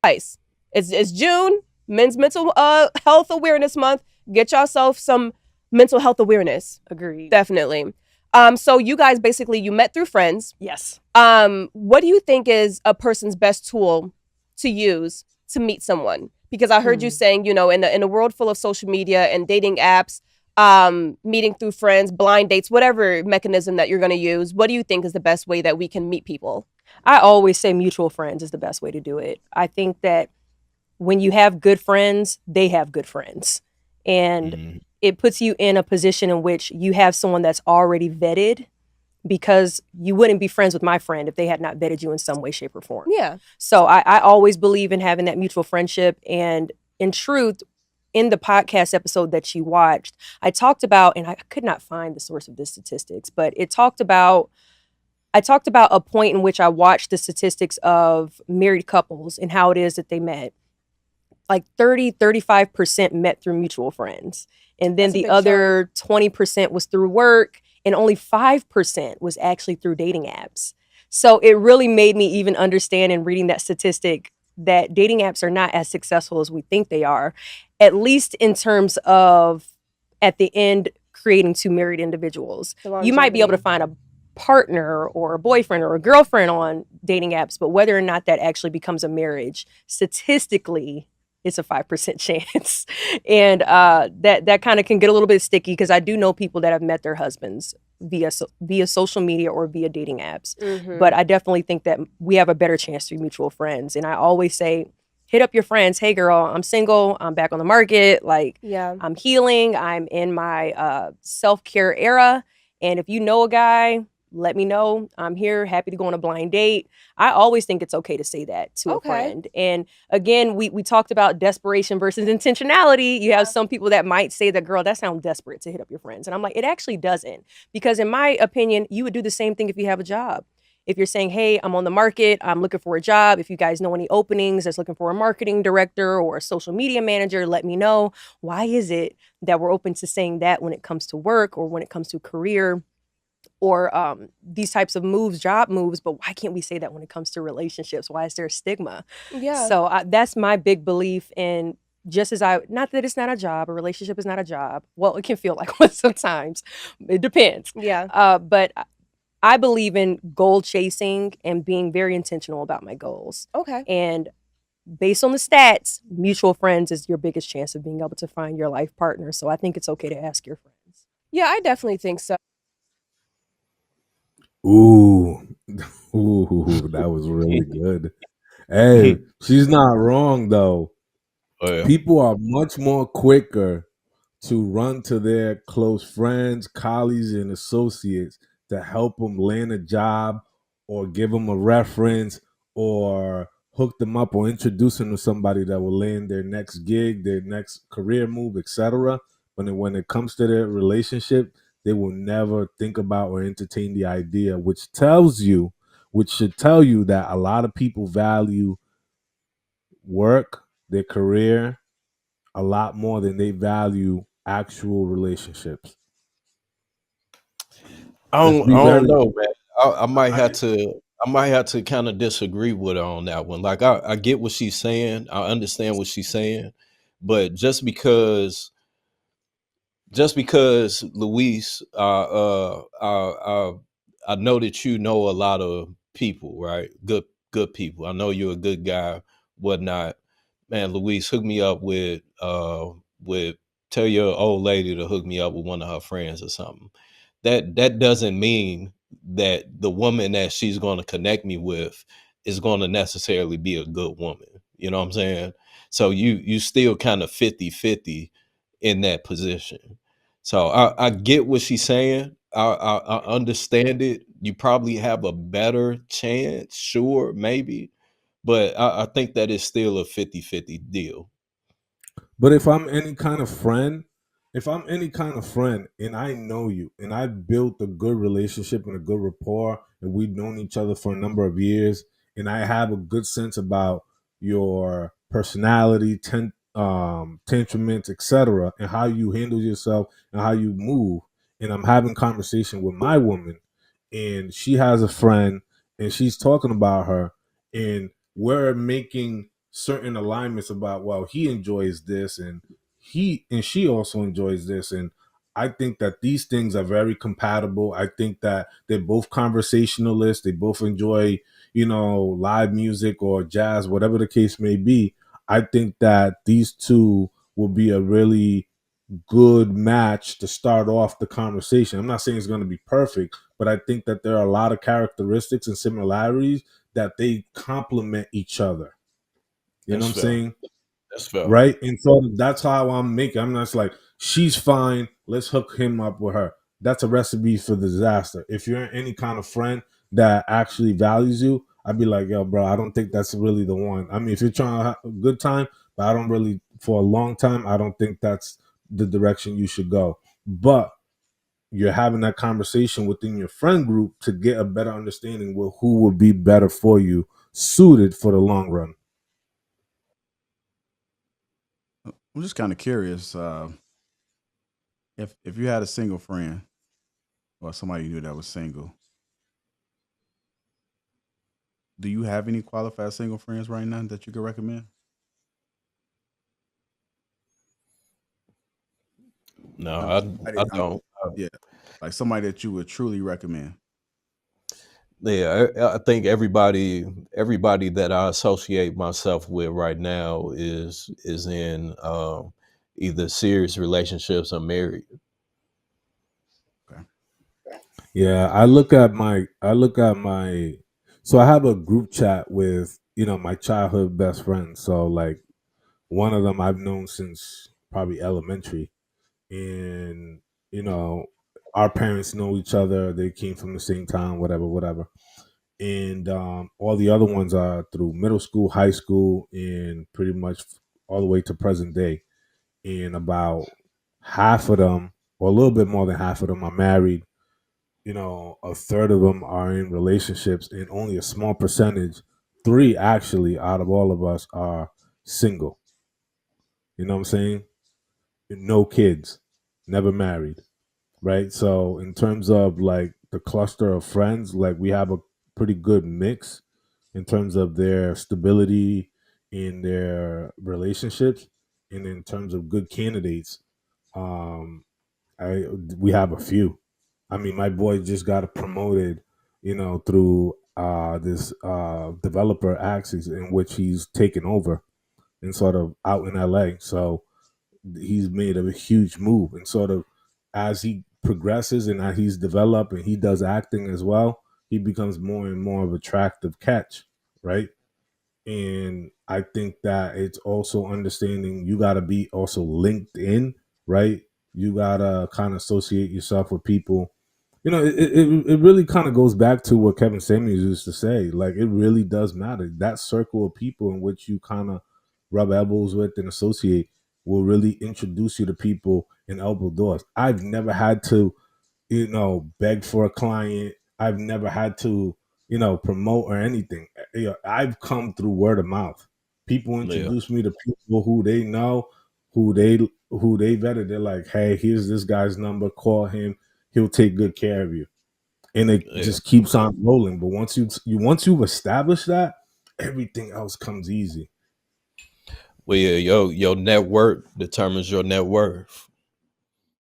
advice. It's June, Men's Mental Health Awareness Month. Get yourself some mental health awareness. Agreed. Definitely. So you guys basically you met through friends. Yes. What do you think is a person's best tool to use to meet someone? Because I heard you saying, in a world full of social media and dating apps, meeting through friends, blind dates, whatever mechanism that you're going to use, what do you think is the best way that we can meet people? I always say mutual friends is the best way to do it. I think that when you have good friends, they have good friends. And it puts you in a position in which you have someone that's already vetted, because you wouldn't be friends with my friend if they had not vetted you in some way, shape, or form. Yeah. So I always believe in having that mutual friendship. And in truth, in the podcast episode that you watched, I talked about, and I could not find the source of the statistics, but I talked about a point in which I watched the statistics of married couples and how it is that they met. Like 35% met through mutual friends. And then the other 20% was through work, and only 5% was actually through dating apps. So it really made me even understand in reading that statistic that dating apps are not as successful as we think they are, at least in terms of at the end creating two married individuals. You might be able to find a partner or a boyfriend or a girlfriend on dating apps, but whether or not that actually becomes a marriage, statistically, it's a 5% chance. And that kind of can get a little bit sticky, because I do know people that have met their husbands via social media or via dating apps. But I definitely think that we have a better chance through mutual friends. And I always say, hit up your friends. Hey, girl, I'm single. I'm back on the market. Like, I'm healing. I'm in my self-care era. And if you know a guy, let me know. I'm here, happy to go on a blind date. I always think it's okay to say that to a friend. And again, we talked about desperation versus intentionality. You have some people that might say that, girl, that sounds desperate to hit up your friends. And I'm like, it actually doesn't. Because in my opinion, you would do the same thing if you have a job. If you're saying, hey, I'm on the market, I'm looking for a job. If you guys know any openings that's looking for a marketing director or a social media manager, let me know. Why is it that we're open to saying that when it comes to work or when it comes to career or these types of moves, job moves, but why can't we say that when it comes to relationships? Why is there a stigma? Yeah. So that's my big belief in, just as not that it's not a job, a relationship is not a job. Well, it can feel like one sometimes. It depends. Yeah. But I believe in goal chasing and being very intentional about my goals. Okay. And based on the stats, mutual friends is your biggest chance of being able to find your life partner. So I think it's okay to ask your friends. Yeah, I definitely think so. Ooh, ooh, that was really good. Hey, she's not wrong though. Oh, yeah. People are much more quicker to run to their close friends, colleagues, and associates to help them land a job or give them a reference or hook them up or introduce them to somebody that will land their next gig, their next career move, etc. But when it comes to their relationship, they will never think about or entertain the idea, which should tell you that a lot of people value work, their career, a lot more than they value actual relationships. I Let's don't, be I don't very. know, man. I might have to kind of disagree with her on that one. Like I get what she's saying. I understand what she's saying, but just because Luis, I know that you know a lot of people, right? Good people. I know you're a good guy, whatnot. Man, Luis, hook me up with tell your old lady to hook me up with one of her friends or something. That doesn't mean that the woman that she's going to connect me with is going to necessarily be a good woman. You know what I'm saying? So you still kind of 50-50 in that position. So I get what she's saying. I understand it. You probably have a better chance, sure, maybe, but I think that is still a 50-50 deal. But if I'm any kind of friend and I know you and I built a good relationship and a good rapport and we've known each other for a number of years and I have a good sense about your personality, temperaments, etc., and how you handle yourself and how you move, and I'm having conversation with my woman and she has a friend and she's talking about her and we're making certain alignments about, well, he enjoys this and she also enjoys this, and I think that these things are very compatible. I think that they're both conversationalists. They both enjoy, live music or jazz, whatever the case may be. I think that these two will be a really good match to start off the conversation. I'm not saying it's going to be perfect, but I think that there are a lot of characteristics and similarities that they complement each other. You know That's what I'm fair. saying? That's fair. Right? And so that's how I'm making. I'm not just like, she's fine, let's hook him up with her. That's a recipe for disaster. If you're any kind of friend that actually values you, I'd be like, yo, bro, I don't think that's really the one. I mean, if you're trying to have a good time, but I don't really, for a long time, I don't think that's the direction you should go. But you're having that conversation within your friend group to get a better understanding with who would be better for you, suited for the long run. I'm just kind of curious if you had a single friend or somebody you knew that was single. Do you have any qualified single friends right now that you could recommend? No, Somebody, I don't. yeah, like somebody that you would truly recommend. Yeah, I think everybody that I associate myself with right now is in either serious relationships or married. Okay. Yeah, I look at my so I have a group chat with, my childhood best friends. So like one of them I've known since probably elementary, and you know our parents know each other. They came from the same town, whatever, whatever. And all the other ones are through middle school, high school, and pretty much all the way to present day. And about half of them, or a little bit more than half of them, are married. A third of them are in relationships, and only a small percentage, three actually, out of all of us are single. You know what I'm saying? No kids, never married, right? So in terms of like the cluster of friends, like we have a pretty good mix in terms of their stability in their relationships, and in terms of good candidates. Um, I we have a few. I mean, my boy just got promoted, through this developer Axis, in which he's taken over and sort of out in LA. So he's made a huge move, and sort of as he progresses and as he's developed and he does acting as well, he becomes more and more of attractive catch, right? And I think that it's also understanding you got to be also linked in, right? You got to kind of associate yourself with people. It really kind of goes back to what Kevin Samuels used to say. Like, it really does matter. That circle of people in which you kind of rub elbows with and associate will really introduce you to people and elbow doors. I've never had to, beg for a client. I've never had to, promote or anything. I've come through word of mouth. People Yeah, introduce me to people who they know, who they vetted. They're like, hey, here's this guy's number. Call him. He'll take good care of you. And it yeah. just keeps on rolling. But once you've established that, everything else comes easy. Well, yeah, your network determines your net worth.